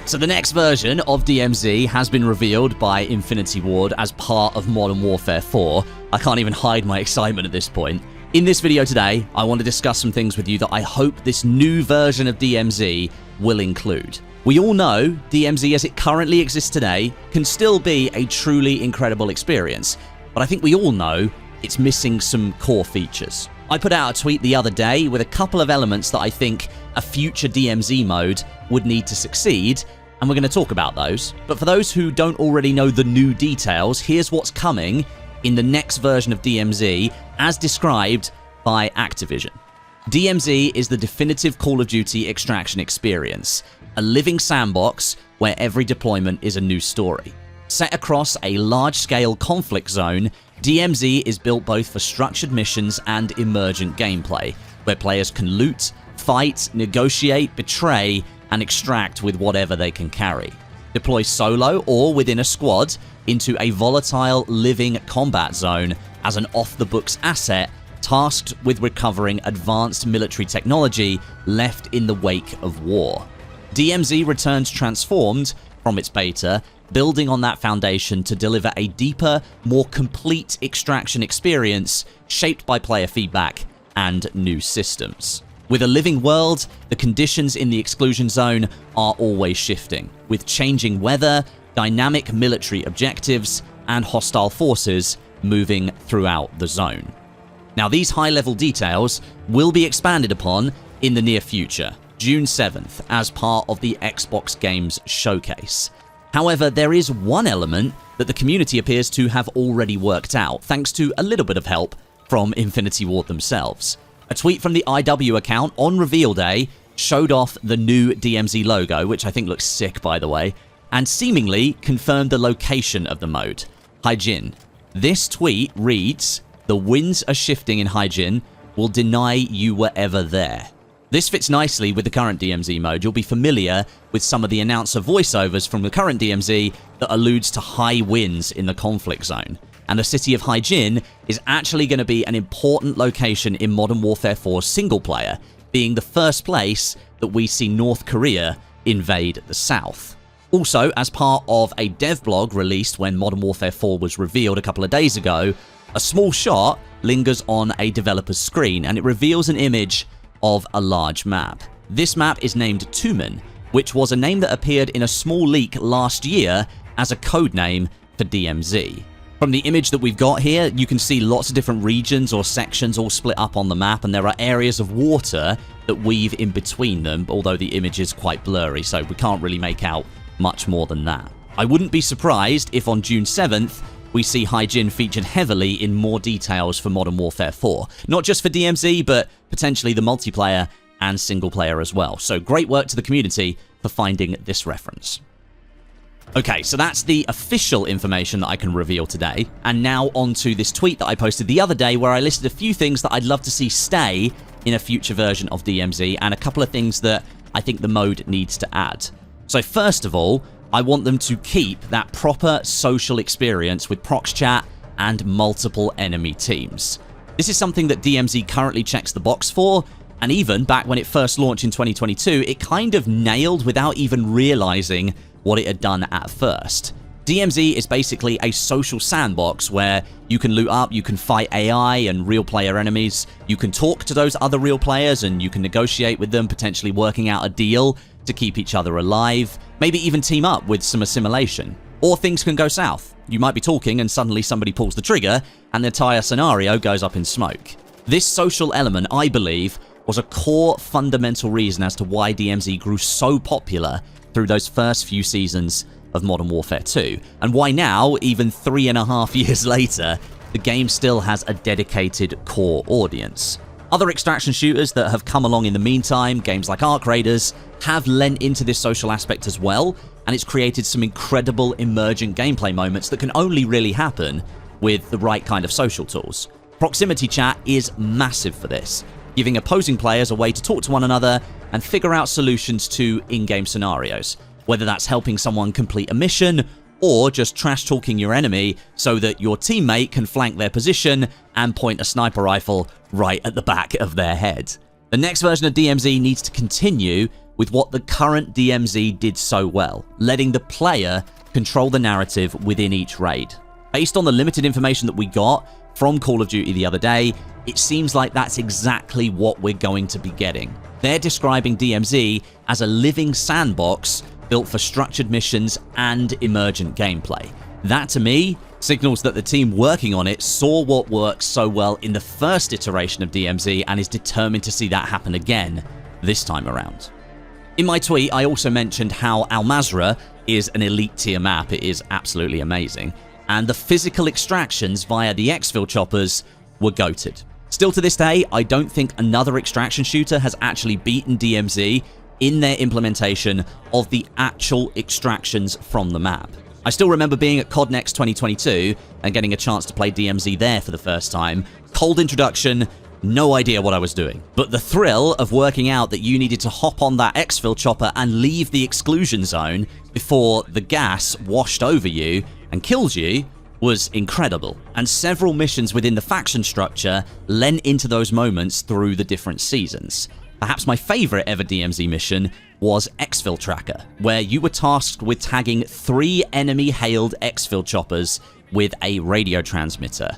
So the next version of DMZ has been revealed by Infinity Ward as part of Modern Warfare 4. I can't even hide my excitement at this point. In this video today, I want to discuss some things with you that I hope this new version of DMZ will include. We all know DMZ as it currently exists today can still be a truly incredible experience, but I think we all know it's missing some core features. I put out a tweet the other day with a couple of elements that I think a future DMZ mode would need to succeed, and we're going to talk about those. But for those who don't already know the new details, here's what's coming in the next version of DMZ as described by Activision. DMZ is the definitive Call of Duty extraction experience, a living sandbox where every deployment is a new story. Set across a large-scale conflict zone, DMZ is built both for structured missions and emergent gameplay, where players can loot, fight, negotiate, betray, and extract with whatever they can carry. Deploy solo or within a squad into a volatile living combat zone as an off-the-books asset tasked with recovering advanced military technology left in the wake of war. DMZ returns transformed from its beta, building on that foundation to deliver a deeper, more complete extraction experience shaped by player feedback and new systems. With a living world, the conditions in the exclusion zone are always shifting, with changing weather, dynamic military objectives, and hostile forces moving throughout the zone. Now, these high-level details will be expanded upon in the near future, June 7th, as part of the Xbox Games Showcase. However, there is one element that the community appears to have already worked out, thanks to a little bit of help from Infinity Ward themselves. A tweet from the IW account on reveal day showed off the new DMZ logo, which I think looks sick by the way, and seemingly confirmed the location of the mode, Hyjin. This tweet reads, "The winds are shifting in Hyjin, will deny you were ever there." This fits nicely with the current DMZ mode. You'll be familiar with some of the announcer voiceovers from the current DMZ that alludes to high winds in the conflict zone. And the city of Hyjin is actually going to be an important location in Modern Warfare 4 single player, being the first place that we see North Korea invade the South. Also, as part of a dev blog released when Modern Warfare 4 was revealed a couple of days ago, a small shot lingers on a developer's screen and it reveals an image of a large map. This map is named Tumen, which was a name that appeared in a small leak last year as a code name for DMZ. From the image that we've got here, you can see lots of different regions or sections all split up on the map, and there are areas of water that weave in between them, although the image is quite blurry, so we can't really make out much more than that. I wouldn't be surprised if on June 7th, we see Hyjin featured heavily in more details for Modern Warfare 4. Not just for DMZ, but potentially the multiplayer and single player as well. So great work to the community for finding this reference. Okay, so that's the official information that I can reveal today. And now on to this tweet that I posted the other day where I listed a few things that I'd love to see stay in a future version of DMZ and a couple of things that I think the mode needs to add. So first of all, I want them to keep that proper social experience with prox chat and multiple enemy teams. This is something that DMZ currently checks the box for, and even back when it first launched in 2022, it kind of nailed without even realizing what it had done at first. DMZ is basically a social sandbox where you can loot up, you can fight AI and real player enemies, you can talk to those other real players and you can negotiate with them, potentially working out a deal to keep each other alive, maybe even team up with some assimilation. Or things can go south. You might be talking and suddenly somebody pulls the trigger and the entire scenario goes up in smoke. This social element, I believe, was a core fundamental reason as to why DMZ grew so popular through those first few seasons of Modern Warfare 2, and why now, even 3.5 years later, the game still has a dedicated core audience. Other extraction shooters that have come along in the meantime, games like Arc Raiders, have lent into this social aspect as well, and it's created some incredible emergent gameplay moments that can only really happen with the right kind of social tools. Proximity chat is massive for this, giving opposing players a way to talk to one another and figure out solutions to in-game scenarios, whether that's helping someone complete a mission or just trash-talking your enemy so that your teammate can flank their position and point a sniper rifle right at the back of their head. The next version of DMZ needs to continue with what the current DMZ did so well, letting the player control the narrative within each raid. Based on the limited information that we got from Call of Duty the other day, it seems like that's exactly what we're going to be getting. They're describing DMZ as a living sandbox built for structured missions and emergent gameplay. That, to me, signals that the team working on it saw what worked so well in the first iteration of DMZ and is determined to see that happen again this time around. In my tweet, I also mentioned how Al Mazrah is an elite tier map. It is absolutely amazing. And the physical extractions via the exfil choppers were goated. Still to this day, I don't think another extraction shooter has actually beaten DMZ in their implementation of the actual extractions from the map. I still remember being at COD Next 2022 and getting a chance to play DMZ there for the first time. Cold introduction, no idea what I was doing. But the thrill of working out that you needed to hop on that exfil chopper and leave the exclusion zone before the gas washed over you and killed you was incredible. And several missions within the faction structure lent into those moments through the different seasons. Perhaps my favorite ever DMZ mission was Exfil Tracker, where you were tasked with tagging 3 enemy-hailed exfil choppers with a radio transmitter.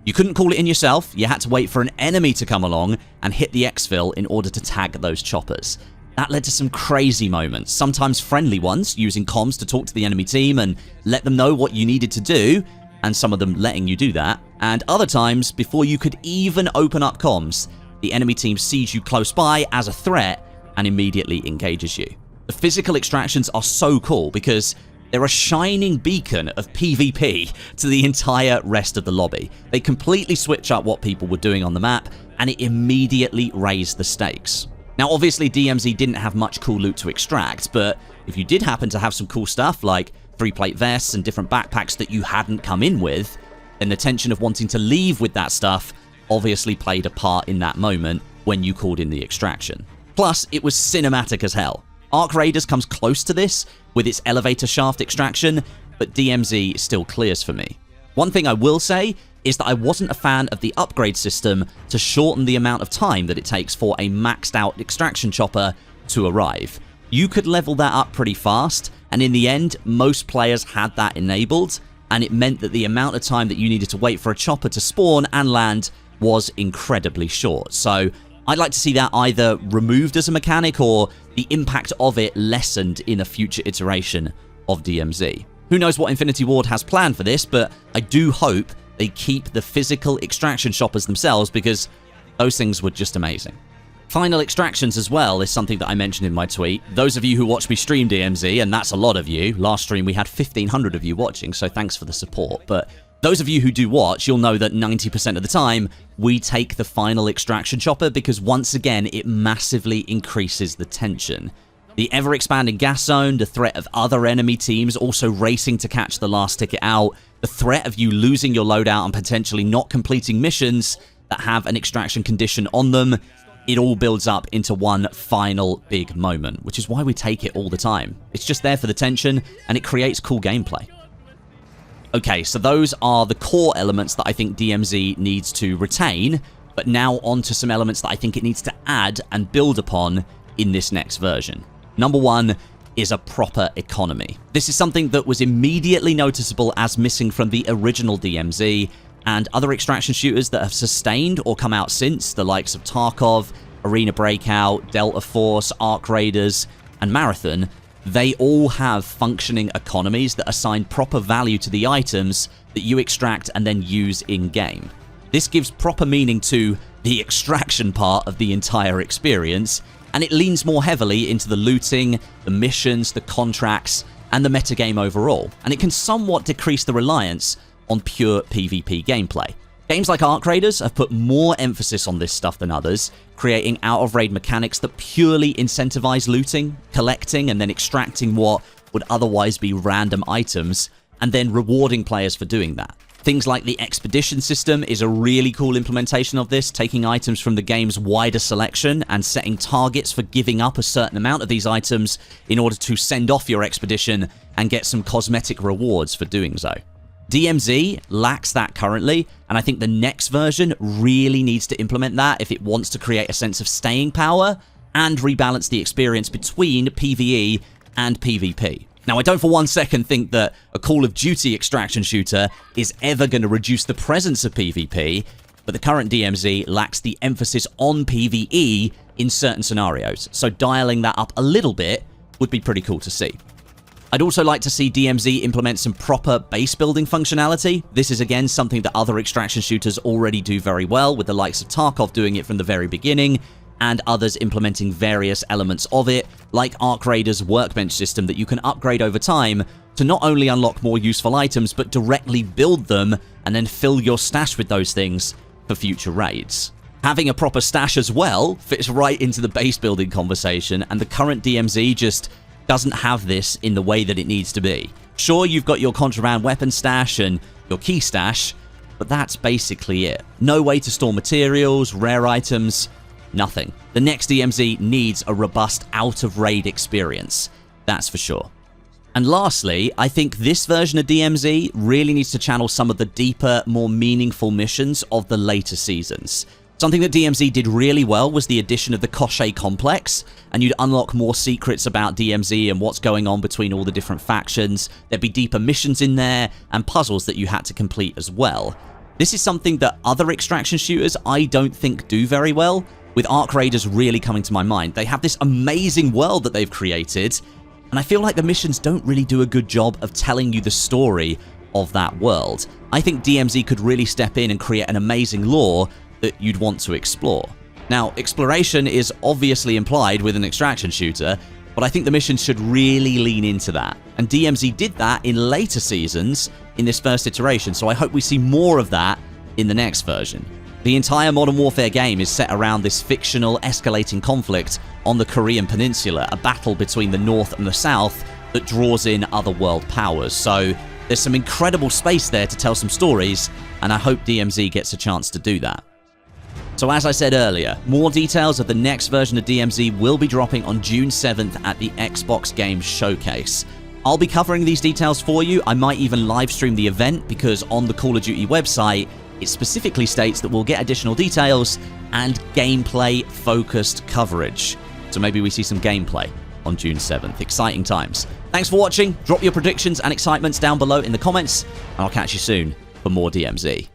You couldn't call it in yourself, you had to wait for an enemy to come along and hit the exfil in order to tag those choppers. That led to some crazy moments, sometimes friendly ones, using comms to talk to the enemy team and let them know what you needed to do, and some of them letting you do that, and other times, before you could even open up comms, the enemy team sees you close by as a threat and immediately engages you. The physical extractions are so cool because they're a shining beacon of PvP to the entire rest of the lobby. They completely switch up what people were doing on the map, and it immediately raised the stakes. Now, obviously, DMZ didn't have much cool loot to extract, but if you did happen to have some cool stuff like 3-plate vests and different backpacks that you hadn't come in with, then the tension of wanting to leave with that stuff obviously played a part in that moment when you called in the extraction. Plus, it was cinematic as hell. Arc Raiders comes close to this with its elevator shaft extraction, but DMZ still clears for me. One thing I will say is that I wasn't a fan of the upgrade system to shorten the amount of time that it takes for a maxed out extraction chopper to arrive. You could level that up pretty fast, and in the end, most players had that enabled, and it meant that the amount of time that you needed to wait for a chopper to spawn and land was incredibly short. So I'd like to see that either removed as a mechanic or the impact of it lessened in a future iteration of DMZ. Who knows what Infinity Ward has planned for this, but I do hope they keep the physical extraction shoppers themselves because those things were just amazing. Final extractions as well is something that I mentioned in my tweet. Those of you who watch me stream DMZ, and that's a lot of you, last stream we had 1,500 of you watching, so thanks for the support, but those of you who do watch, you'll know that 90% of the time, we take the final extraction chopper because once again, it massively increases the tension. The ever-expanding gas zone, the threat of other enemy teams also racing to catch the last ticket out, the threat of you losing your loadout and potentially not completing missions that have an extraction condition on them, it all builds up into one final big moment, which is why we take it all the time. It's just there for the tension, and it creates cool gameplay. Okay, so those are the core elements that I think DMZ needs to retain, but now on to some elements that I think it needs to add and build upon in this next version. Number one is a proper economy. This is something that was immediately noticeable as missing from the original DMZ, and other extraction shooters that have sustained or come out since, the likes of Tarkov, Arena Breakout, Delta Force, Arc Raiders, and Marathon, they all have functioning economies that assign proper value to the items that you extract and then use in-game. This gives proper meaning to the extraction part of the entire experience, and it leans more heavily into the looting, the missions, the contracts, and the metagame overall, and it can somewhat decrease the reliance on pure PvP gameplay. Games like Arc Raiders have put more emphasis on this stuff than others, creating out-of-raid mechanics that purely incentivize looting, collecting, and then extracting what would otherwise be random items, and then rewarding players for doing that. Things like the Expedition system is a really cool implementation of this, taking items from the game's wider selection and setting targets for giving up a certain amount of these items in order to send off your expedition and get some cosmetic rewards for doing so. DMZ lacks that currently, and I think the next version really needs to implement that if it wants to create a sense of staying power and rebalance the experience between PvE and PvP. Now, I don't for one second think that a Call of Duty extraction shooter is ever going to reduce the presence of PvP, but the current DMZ lacks the emphasis on PvE in certain scenarios, so dialing that up a little bit would be pretty cool to see. I'd also like to see DMZ implement some proper base building functionality. This is again something that other extraction shooters already do very well, with the likes of Tarkov doing it from the very beginning, and others implementing various elements of it, like Arc Raider's workbench system that you can upgrade over time to not only unlock more useful items, but directly build them and then fill your stash with those things for future raids. Having a proper stash as well fits right into the base building conversation, and the current DMZ just doesn't have this in the way that it needs to be. Sure, you've got your contraband weapon stash and your key stash, but that's basically it. No way to store materials, rare items, nothing. The next DMZ needs a robust out-of-raid experience, that's for sure. And lastly, I think this version of DMZ really needs to channel some of the deeper, more meaningful missions of the later seasons. Something that DMZ did really well was the addition of the Koshé complex, and you'd unlock more secrets about DMZ and what's going on between all the different factions. There'd be deeper missions in there, and puzzles that you had to complete as well. This is something that other extraction shooters I don't think do very well, with Arc Raiders really coming to my mind. They have this amazing world that they've created, and I feel like the missions don't really do a good job of telling you the story of that world. I think DMZ could really step in and create an amazing lore that you'd want to explore. Now, exploration is obviously implied with an extraction shooter, but I think the missions should really lean into that. And DMZ did that in later seasons in this first iteration, so I hope we see more of that in the next version. The entire Modern Warfare game is set around this fictional, escalating conflict on the Korean Peninsula, a battle between the North and the South that draws in other world powers. So there's some incredible space there to tell some stories, and I hope DMZ gets a chance to do that. So as I said earlier, more details of the next version of DMZ will be dropping on June 7th at the Xbox Games Showcase. I'll be covering these details for you. I might even live stream the event, because on the Call of Duty website, it specifically states that we'll get additional details and gameplay-focused coverage. So maybe we see some gameplay on June 7th. Exciting times. Thanks for watching. Drop your predictions and excitements down below in the comments, and I'll catch you soon for more DMZ.